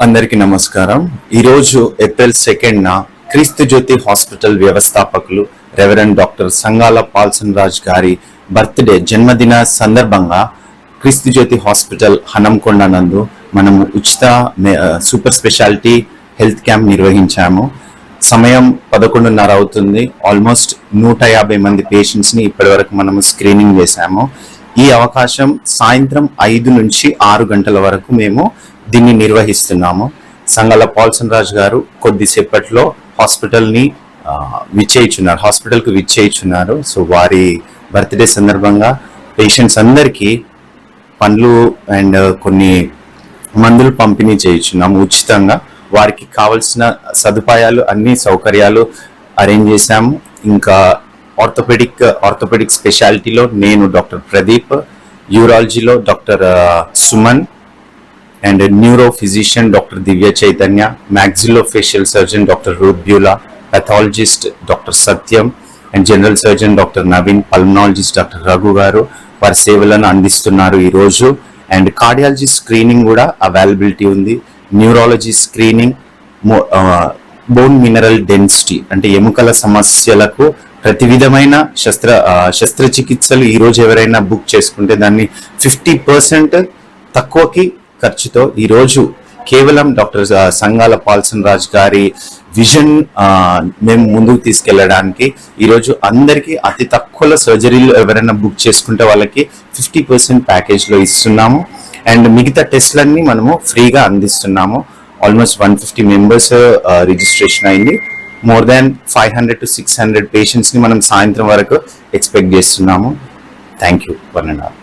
అందరికీ నమస్కారం. ఈరోజు ఏప్రిల్ 2న క్రీస్తు జ్యోతి హాస్పిటల్ వ్యవస్థాపకులు రెవరెండ్ డాక్టర్ సంగాల పాల్సన్ రాజ్ గారి బర్త్డే జన్మదిన సందర్భంగా క్రీస్తు జ్యోతి హాస్పిటల్ హనంకొండ నందు మనము ఉచిత సూపర్ స్పెషాలిటీ హెల్త్ క్యాంప్ నిర్వహించాము. సమయం 11:30 అవుతుంది. ఆల్మోస్ట్ 150 మంది పేషెంట్స్ని ఇప్పటి వరకు మనము స్క్రీనింగ్ చేశాము. ఈ అవకాశం సాయంత్రం 5 నుంచి 6 గంటల వరకు మేము దీన్ని నిర్వహిస్తున్నాము. సంగాల పాల్సన్ రాజ్ గారు కొద్దిసేపట్లో హాస్పిటల్కు విచ్చేయుచున్నారు. సో వారి బర్త్డే సందర్భంగా పేషెంట్స్ అందరికీ పండ్లు అండ్ కొన్ని మందులు పంపిణీ చేయించున్నాము ఉచితంగా. వారికి కావలసిన సదుపాయాలు అన్ని సౌకర్యాలు అరేంజ్ చేశాము. ఇంకా ఆర్థోపెడిక్ స్పెషాలిటీలో నేను డాక్టర్ ప్రదీప్, యూరాలజీలో doctor Suman and neuro physician doctor Divya Chaitanya, maxillofacial surgeon doctor Ruth Beulah, pathologist doctor Satyam and general surgeon doctor Naveen, pulmonologist doctor Raghu గారు వారి సేవలను అందిస్తున్నారు ఈరోజు. అండ్ కార్డియాలజీ స్క్రీనింగ్ కూడా అవైలబిలిటీ ఉంది. Neurology screening, bone mineral density అంటే ఎముకల సమస్యలకు ప్రతి విధమైన శస్త్రచికిత్సలు ఈరోజు ఎవరైనా బుక్ చేసుకుంటే దాన్ని 50% తక్కువకి ఖర్చుతో ఈరోజు కేవలం డాక్టర్ సంగాల పాల్సన్ రాజ్ గారి విజన్ మేము ముందుకు తీసుకెళ్ళడానికి ఈరోజు అందరికీ అతి తక్కువ సర్జరీలు ఎవరైనా బుక్ చేసుకుంటే వాళ్ళకి 50% ప్యాకేజ్లో ఇస్తున్నాము. అండ్ మిగతా టెస్ట్లన్నీ మనము ఫ్రీగా అందిస్తున్నాము. ఆల్మోస్ట్ 150 మెంబర్స్ రిజిస్ట్రేషన్ అయింది. మోర్ దాన్ 500 to 600 పేషెంట్స్ని మనం సాయంత్రం వరకు ఎక్స్పెక్ట్ చేస్తున్నాము. Thank you. 1.5